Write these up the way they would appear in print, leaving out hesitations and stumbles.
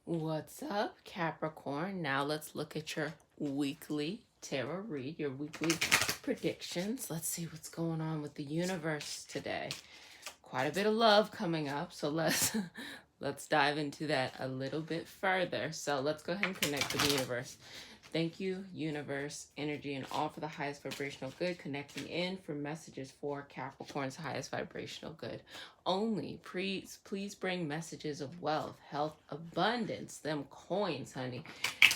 What's up, Capricorn? Now let's look at your weekly tarot read, your weekly predictions. Let's see what's going on with the universe today. Quite a bit of love coming up, so let's dive into that a little bit further. So let's go ahead and connect with the universe. Thank you, universe, energy, and all for the highest vibrational good. Connecting in for messages for Capricorn's highest vibrational good. Only, please bring messages of wealth, health, abundance, them coins, honey.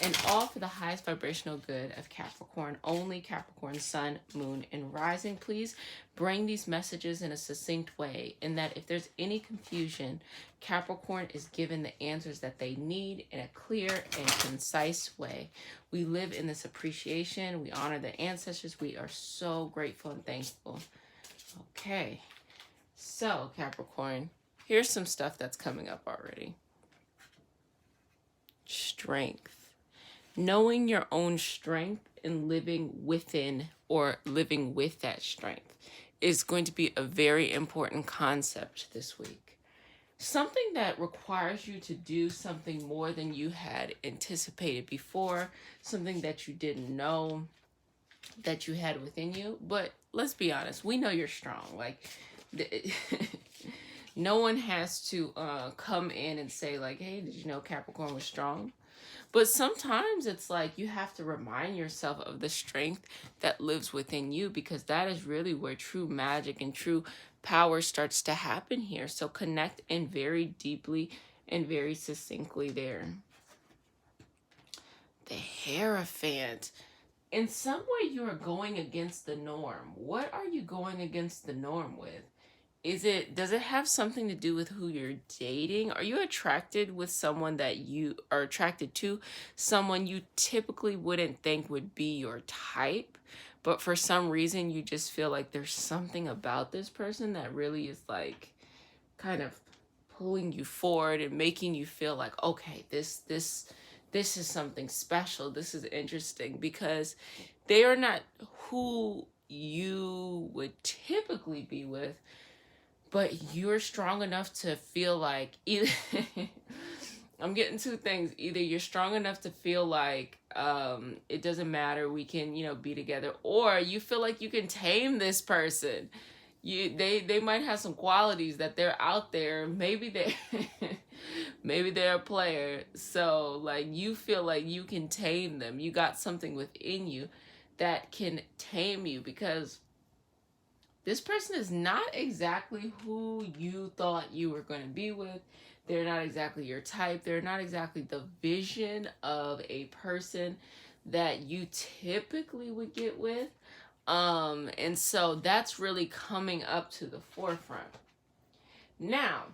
And all for the highest vibrational good of Capricorn. Only Capricorn, sun, moon, and rising. Please bring these messages in a succinct way, in that if there's any confusion, Capricorn is given the answers that they need in a clear and concise way. We live in this appreciation. We honor the ancestors. We are so grateful and thankful. Okay. So, Capricorn, here's some stuff that's coming up already. Strength. Knowing your own strength and living within or living with that strength is going to be a very important concept this week. Something that requires you to do something more than you had anticipated before, something that you didn't know that you had within you. But let's be honest, we know you're strong. Like, no one has to come in and say, like, hey, did you know Capricorn was strong? But sometimes it's like you have to remind yourself of the strength that lives within you, because that is really where true magic and true power starts to happen here. So connect in very deeply and very succinctly there. The Hierophant. In some way, you are going against the norm. What are you going against the norm with? Does it have something to do with who you're dating? Are you attracted with someone that you are attracted to someone you typically wouldn't think would be your type, but for some reason you just feel like there's something about this person that really is like kind of pulling you forward and making you feel like, okay, this is something special. This is interesting, because they are not who you would typically be with, but you're strong enough to feel like either I'm getting two things. Either you're strong enough to feel like it doesn't matter, we can, be together, or you feel like you can tame this person. They might have some qualities that they're out there. Maybe they maybe they're a player. So like you feel like you can tame them. You got something within you that can tame you, because this person is not exactly who you thought you were going to be with. They're not exactly your type. They're not exactly the vision of a person that you typically would get with. And so that's really coming up to the forefront. Now,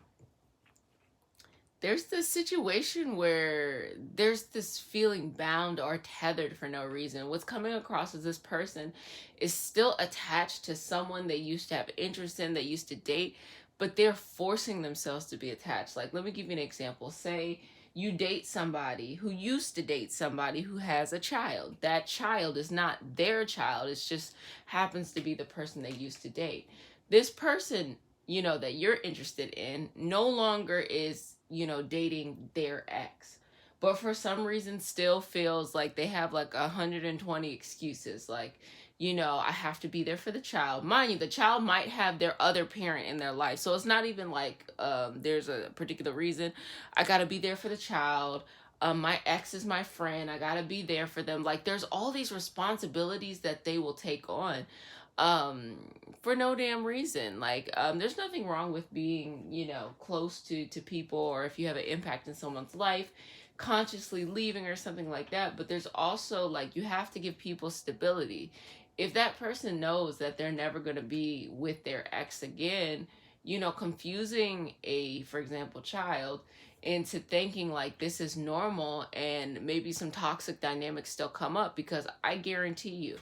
there's this situation where there's this feeling bound or tethered for no reason. What's coming across is this person is still attached to someone they used to have interest in, they used to date, but they're forcing themselves to be attached. Like, let me give you an example. Say you date somebody who used to date somebody who has a child. That child is not their child. It just happens to be the person they used to date. This person, that you're interested in no longer is, dating their ex, but for some reason still feels like they have like 120 excuses. Like, I have to be there for the child. Mind you, the child might have their other parent in their life. So it's not even like there's a particular reason. I got to be there for the child. My ex is my friend. I got to be there for them. Like, there's all these responsibilities that they will take on for no damn reason. Like, there's nothing wrong with being, close to people, or if you have an impact in someone's life, consciously leaving or something like that. But there's also, like, you have to give people stability. If that person knows that they're never going to be with their ex again, confusing for example, child into thinking like this is normal, and maybe some toxic dynamics still come up, because I guarantee you,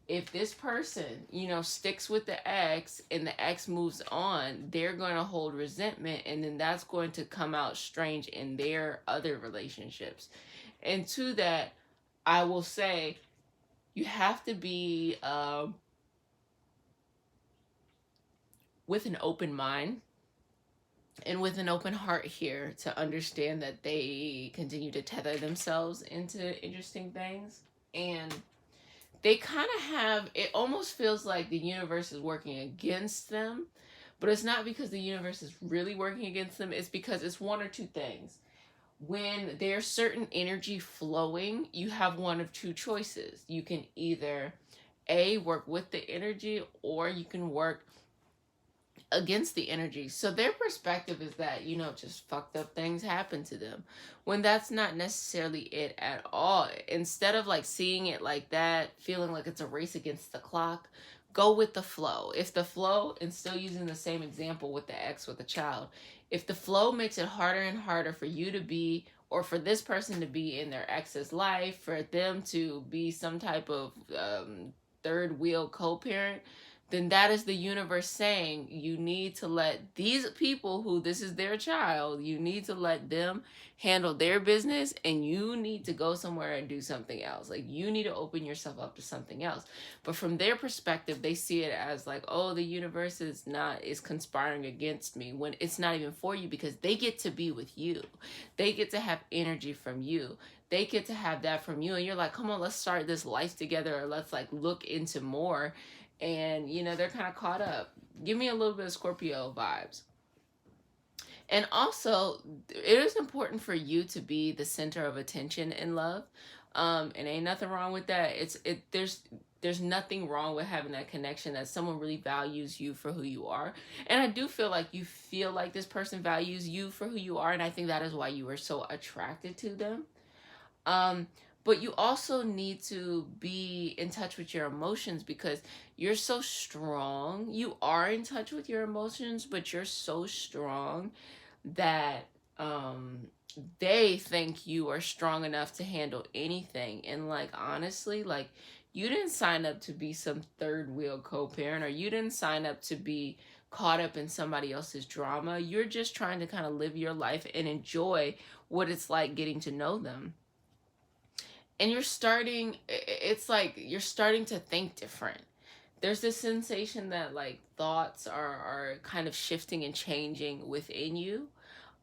if this person, sticks with the ex and the ex moves on, they're going to hold resentment, and then that's going to come out strange in their other relationships. And to that, I will say, you have to be with an open mind. and with an open heart here to understand that they continue to tether themselves into interesting things. And they kind of have, it almost feels like the universe is working against them, but it's not because the universe is really working against them. It's because it's one or two things. When there's certain energy flowing, you have one of two choices. You can either A, work with the energy, or you can work against the energy. So their perspective is that, just fucked up things happen to them. When that's not necessarily it at all. Instead of like seeing it like that, feeling like it's a race against the clock, go with the flow. If the flow, and still using the same example with the ex with the child, if the flow makes it harder and harder for you to be, or for this person to be in their ex's life, for them to be some type of third wheel co-parent, then that is the universe saying you need to let these people who this is their child, you need to let them handle their business, and you need to go somewhere and do something else. Like, you need to open yourself up to something else. But from their perspective, they see it as like, oh, the universe is conspiring against me, when it's not even for you, because they get to be with you. They get to have energy from you. They get to have that from you. And you're like, come on, let's start this life together, or let's like look into more. And they're kind of caught up. Give me a little bit of Scorpio vibes. And also, it is important for you to be the center of attention in love. And ain't nothing wrong with that. There's nothing wrong with having that connection, that someone really values you for who you are. And I do feel like you feel like this person values you for who you are, and I think that is why you were so attracted to them. Um, but you also need to be in touch with your emotions, because you're so strong. You are in touch with your emotions, but you're so strong that they think you are strong enough to handle anything. And like, honestly, like, you didn't sign up to be some third wheel co-parent, or you didn't sign up to be caught up in somebody else's drama. You're just trying to kind of live your life and enjoy what it's like getting to know them. And it's like you're starting to think different. There's this sensation that like thoughts are kind of shifting and changing within you.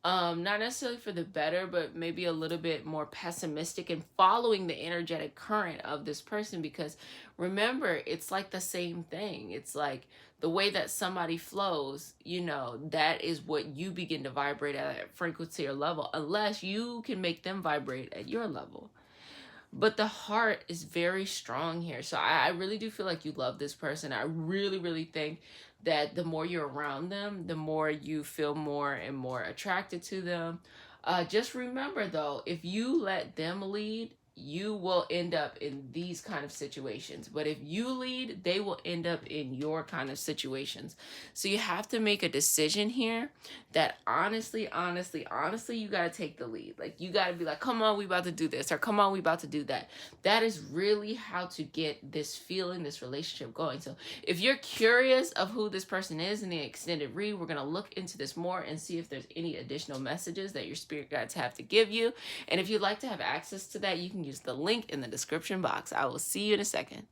Not necessarily for the better, but maybe a little bit more pessimistic, and following the energetic current of this person. Because remember, it's like the same thing. It's like the way that somebody flows, that is what you begin to vibrate at a frequency or level, unless you can make them vibrate at your level. But the heart is very strong here. So I really do feel like you love this person. I really, really think that the more you're around them, the more you feel more and more attracted to them. Just remember, though, if you let them lead, you will end up in these kind of situations. But if you lead, they will end up in your kind of situations. So you have to make a decision here that honestly, you got to take the lead. Like, you got to be like, come on, we about to do this, or come on, we about to do that. That is really how to get this feeling, this relationship going. So if you're curious of who this person is in the extended read, we're going to look into this more and see if there's any additional messages that your spirit guides have to give you. And if you'd like to have access to that, you can use the link in the description box. I will see you in a second.